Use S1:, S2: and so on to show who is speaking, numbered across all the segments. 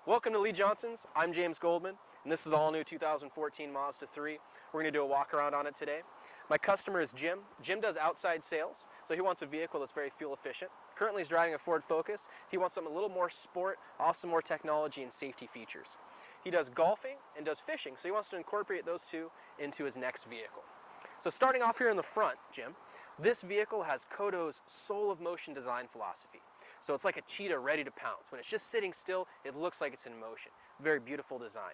S1: Welcome to Lee Johnson's. I'm James Goldman, and this is the all-new 2014 Mazda 3. We're going to do a walk-around on it today. My customer is Jim. Jim does outside sales, so he wants a vehicle that's very fuel efficient. Currently he's driving a Ford Focus. He wants something a little more sport, also more technology and safety features. He does golfing and does fishing, so he wants to incorporate those two into his next vehicle. So starting off here in the front, Jim, this vehicle has Kodo's soul of motion design philosophy. So it's like a cheetah ready to pounce. When it's just sitting still, it looks like it's in motion. Very beautiful design.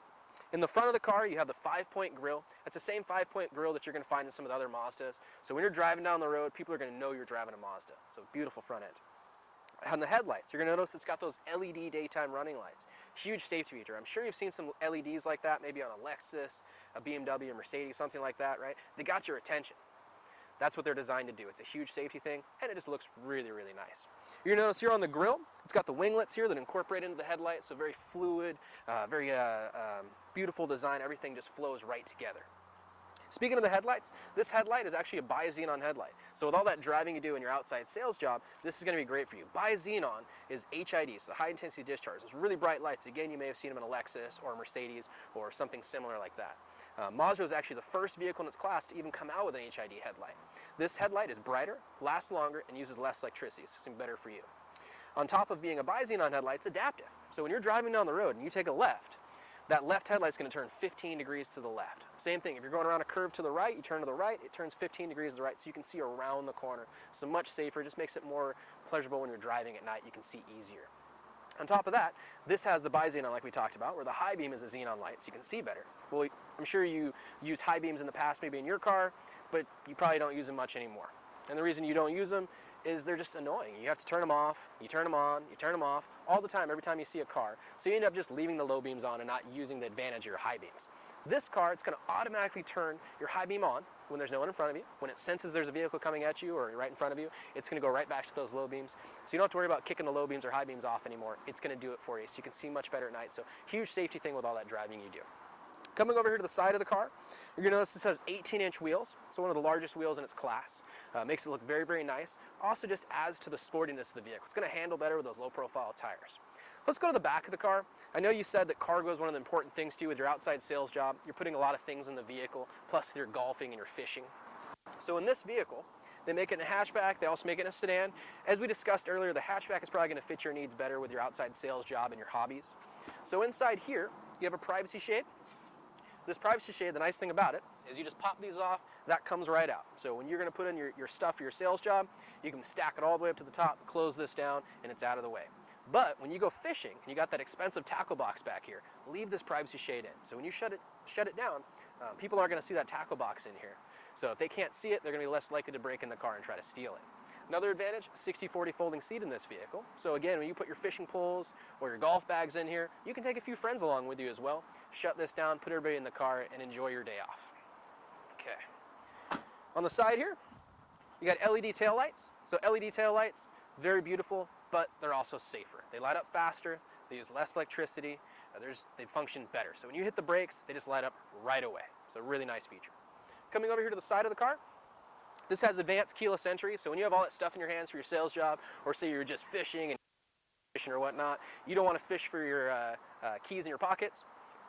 S1: In the front of the car, you have the 5-point grille. That's the same 5-point grille that you're going to find in some of the other Mazdas. So when you're driving down the road, people are going to know you're driving a Mazda. So beautiful front end. On the headlights, you're going to notice it's got those LED daytime running lights. Huge safety feature. I'm sure you've seen some LEDs like that, maybe on a Lexus, a BMW, a Mercedes, something like that, right? They got your attention. That's what they're designed to do. It's a huge safety thing, and it just looks really, really nice. You're going to notice here on the grille, it's got the winglets here that incorporate into the headlight, so very fluid, very beautiful design. Everything just flows right together. Speaking of the headlights, this headlight is actually a bi-xenon headlight. So with all that driving you do in your outside sales job, this is going to be great for you. Bi-xenon is HID, so high intensity discharge. Those really bright lights. Again, you may have seen them in a Lexus or a Mercedes or something similar like that. Mazda was actually the first vehicle in its class to even come out with an HID headlight. This headlight is brighter, lasts longer, and uses less electricity, so it's going to be better for you. On top of being a bi-xenon headlight, it's adaptive. So when you're driving down the road and you take a left, that left headlight's going to turn 15 degrees to the left. Same thing, if you're going around a curve to the right, you turn to the right, it turns 15 degrees to the right, so you can see around the corner. So much safer, just makes it more pleasurable when you're driving at night, you can see easier. On top of that, this has the bi-xenon like we talked about, where the high beam is a xenon light, so you can see better. Well, I'm sure you used high beams in the past, maybe in your car, but you probably don't use them much anymore. And the reason you don't use them is they're just annoying. You have to turn them off, you turn them on, you turn them off, all the time, every time you see a car. So you end up just leaving the low beams on and not using the advantage of your high beams. This car, it's going to automatically turn your high beam on when there's no one in front of you. When it senses there's a vehicle coming at you or right in front of you, it's going to go right back to those low beams. So you don't have to worry about kicking the low beams or high beams off anymore. It's going to do it for you, so you can see much better at night. So huge safety thing with all that driving you do. Coming over here to the side of the car, you're going to notice this has 18-inch wheels, so one of the largest wheels in its class. Makes it look very, very nice. Also just adds to the sportiness of the vehicle. It's going to handle better with those low-profile tires. Let's go to the back of the car. I know you said that cargo is one of the important things to you with your outside sales job. You're putting a lot of things in the vehicle, plus your golfing and your fishing. So in this vehicle, they make it in a hatchback, they also make it in a sedan. As we discussed earlier, the hatchback is probably going to fit your needs better with your outside sales job and your hobbies. So inside here, you have a privacy shade. This privacy shade, the nice thing about it is you just pop these off, that comes right out. So when you're going to put in your stuff for your sales job, you can stack it all the way up to the top, close this down, and it's out of the way. But when you go fishing and you got that expensive tackle box back here, leave this privacy shade in. So when you shut it down, people aren't going to see that tackle box in here. So if they can't see it, they're going to be less likely to break in the car and try to steal it. Another advantage, 60/40 folding seat in this vehicle. So again, when you put your fishing poles or your golf bags in here, you can take a few friends along with you as well. Shut this down, put everybody in the car, and enjoy your day off. Okay. On the side here, you got LED taillights. So LED taillights, very beautiful, but they're also safer. They light up faster, they use less electricity, they function better. So when you hit the brakes, they just light up right away. So really nice feature. Coming over here to the side of the car, this has advanced keyless entry, so when you have all that stuff in your hands for your sales job, or say you're just fishing and fishing or whatnot, you don't want to fish for your keys in your pockets,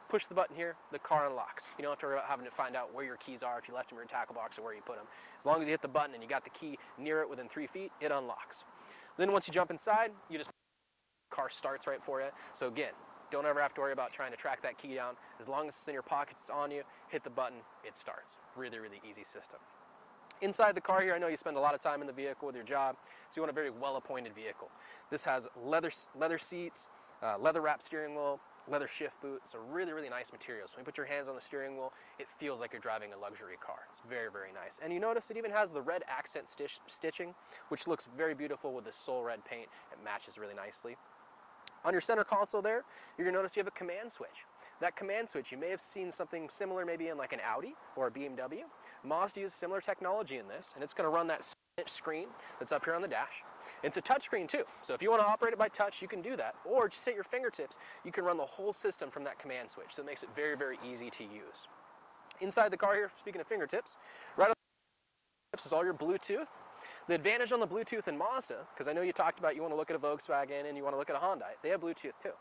S1: push the button here, the car unlocks. You don't have to worry about having to find out where your keys are, if you left them in your tackle box or where you put them. As long as you hit the button and you got the key near it within 3 feet, it unlocks. Then once you jump inside, the car starts right for you. So again, don't ever have to worry about trying to track that key down. As long as it's in your pockets, it's on you, hit the button, it starts. Really, really easy system. Inside the car here, I know you spend a lot of time in the vehicle with your job, so you want a very well-appointed vehicle. This has leather seats, leather-wrapped steering wheel, leather shift boot, so really, really nice material. So when you put your hands on the steering wheel, it feels like you're driving a luxury car. It's very, very nice. And you notice it even has the red accent stitching, which looks very beautiful with this soul red paint. It matches really nicely. On your center console there, you're going to notice you have a command switch. That command switch, you may have seen something similar maybe in like an Audi or a BMW. Mazda uses similar technology in this, and it's going to run that 7-inch screen that's up here on the dash. It's a touch screen too, so if you want to operate it by touch, you can do that. Or just at your fingertips, you can run the whole system from that command switch, so it makes it very, very easy to use. Inside the car here, speaking of fingertips, right on the fingertips is all your Bluetooth. The advantage on the Bluetooth in Mazda, because I know you talked about you want to look at a Volkswagen and you want to look at a Hyundai, they have Bluetooth too.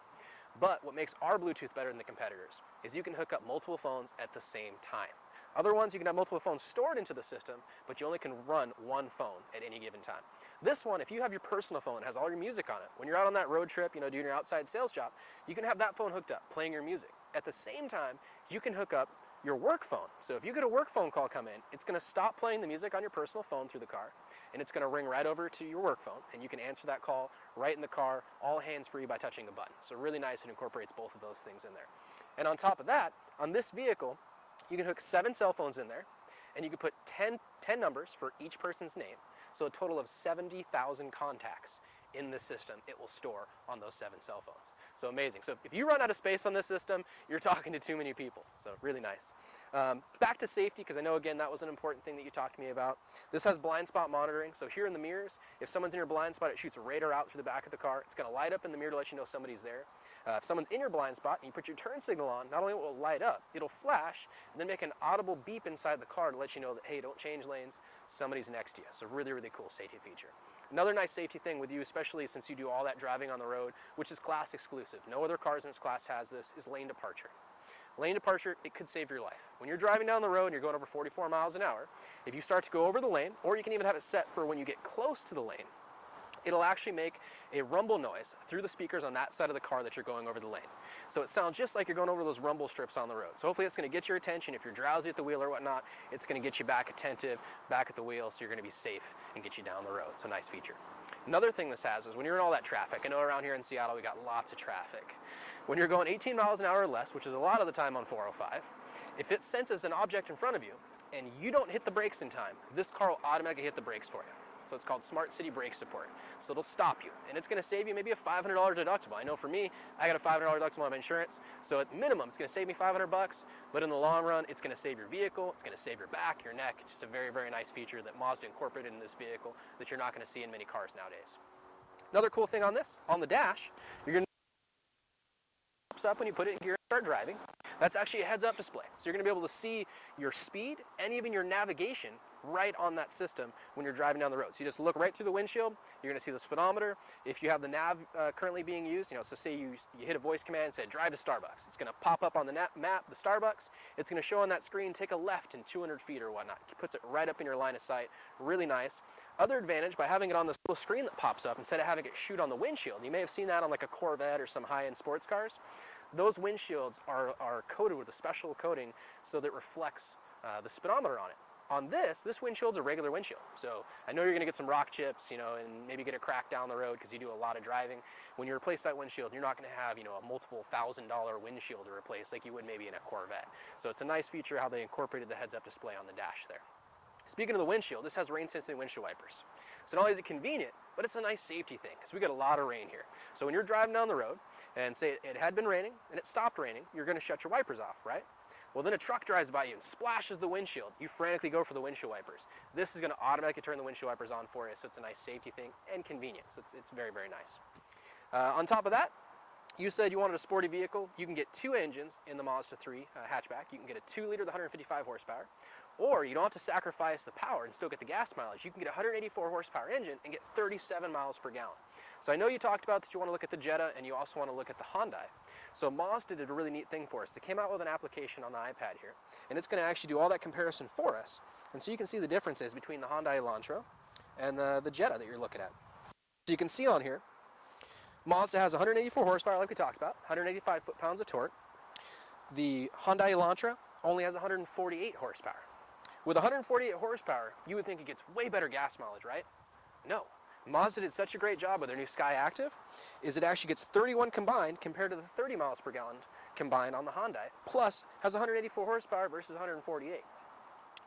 S1: But what makes our Bluetooth better than the competitors is you can hook up multiple phones at the same time. Other ones, you can have multiple phones stored into the system, but you only can run one phone at any given time. This one, if you have your personal phone, it has all your music on it. When you're out on that road trip, doing your outside sales job, you can have that phone hooked up, playing your music. At the same time, you can hook up your work phone. So if you get a work phone call come in, it's going to stop playing the music on your personal phone through the car, and it's going to ring right over to your work phone, and you can answer that call right in the car, all hands-free by touching a button. So really nice, it incorporates both of those things in there. And on top of that, on this vehicle, you can hook 7 cell phones in there, and you can put 10 numbers for each person's name. So a total of 70,000 contacts in this system it will store on those 7 cell phones. So amazing. So if you run out of space on this system, you're talking to too many people. So really nice. Back to safety, because I know, again, that was an important thing that you talked to me about. This has blind spot monitoring. So here in the mirrors, if someone's in your blind spot, it shoots a radar out through the back of the car. It's going to light up in the mirror to let you know somebody's there. If someone's in your blind spot and you put your turn signal on, not only will it light up, it'll flash and then make an audible beep inside the car to let you know that, hey, don't change lanes, somebody's next to you. So really, really cool safety feature. Another nice safety thing with you, especially since you do all that driving on the road, which is class exclusive, no other cars in this class has this, is lane departure. Lane departure, it could save your life. When you're driving down the road and you're going over 44 miles an hour, if you start to go over the lane, or you can even have it set for when you get close to the lane, it'll actually make a rumble noise through the speakers on that side of the car that you're going over the lane. So it sounds just like you're going over those rumble strips on the road. So hopefully it's going to get your attention. If you're drowsy at the wheel or whatnot, it's going to get you back attentive, back at the wheel, so you're going to be safe and get you down the road. So nice feature. Another thing this has is when you're in all that traffic, I know around here in Seattle we got lots of traffic. When you're going 18 miles an hour or less, which is a lot of the time on 405, if it senses an object in front of you and you don't hit the brakes in time, this car will automatically hit the brakes for you. So it's called Smart City Brake Support. So it'll stop you, and it's going to save you maybe a $500 deductible. I know for me, I got a $500 deductible on my insurance, so at minimum, it's going to save me $500, but in the long run, it's going to save your vehicle, it's going to save your back, your neck. It's just a very, very nice feature that Mazda incorporated in this vehicle that you're not going to see in many cars nowadays. Another cool thing on this, on the dash, you're going to up when you put it in gear and start driving. That's actually a heads-up display. So you're going to be able to see your speed and even your navigation right on that system when you're driving down the road. So you just look right through the windshield, you're going to see the speedometer. If you have the nav currently being used, so say you hit a voice command and say drive to Starbucks. It's going to pop up on the map, the Starbucks. It's going to show on that screen, take a left in 200 feet or whatnot. It puts it right up in your line of sight. Really nice. Other advantage, by having it on this little screen that pops up instead of having it shoot on the windshield. You may have seen that on like a Corvette or some high-end sports cars. Those windshields are coated with a special coating so that it reflects the speedometer on it. On this windshield's a regular windshield. So I know you're going to get some rock chips, and maybe get a crack down the road because you do a lot of driving. When you replace that windshield, you're not going to have, a multiple $1,000 windshield to replace like you would maybe in a Corvette. So it's a nice feature how they incorporated the heads-up display on the dash there. Speaking of the windshield, this has rain-sensitive windshield wipers. So not only is it convenient, but it's a nice safety thing because we get a lot of rain here. So when you're driving down the road and say it had been raining and it stopped raining, you're going to shut your wipers off, right? Well, then a truck drives by you and splashes the windshield. You frantically go for the windshield wipers. This is going to automatically turn the windshield wipers on for you, so it's a nice safety thing and convenience. It's very, very nice. On top of that, you said you wanted a sporty vehicle. You can get 2 engines in the Mazda 3 hatchback. You can get a 2-liter with 155 horsepower, or you don't have to sacrifice the power and still get the gas mileage. You can get a 184 horsepower engine and get 37 miles per gallon. So I know you talked about that you want to look at the Jetta and you also want to look at the Hyundai. So Mazda did a really neat thing for us. They came out with an application on the iPad here, and it's going to actually do all that comparison for us. And so you can see the differences between the Hyundai Elantra and the Jetta that you're looking at. So you can see on here, Mazda has 184 horsepower like we talked about, 185 foot-pounds of torque. The Hyundai Elantra only has 148 horsepower. With 148 horsepower, you would think it gets way better gas mileage, right? No. Mazda did such a great job with their new Sky Active, is it actually gets 31 combined compared to the 30 miles per gallon combined on the Hyundai, plus has 184 horsepower versus 148.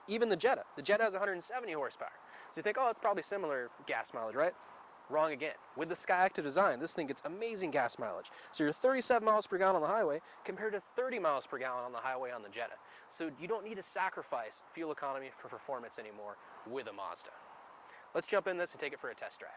S1: Even the Jetta has 170 horsepower. So you think, oh, it's probably similar gas mileage, right? Wrong again. With the Sky Active design, this thing gets amazing gas mileage. So you're 37 miles per gallon on the highway compared to 30 miles per gallon on the highway on the Jetta. So you don't need to sacrifice fuel economy for performance anymore with a Mazda. Let's jump in this and take it for a test drive.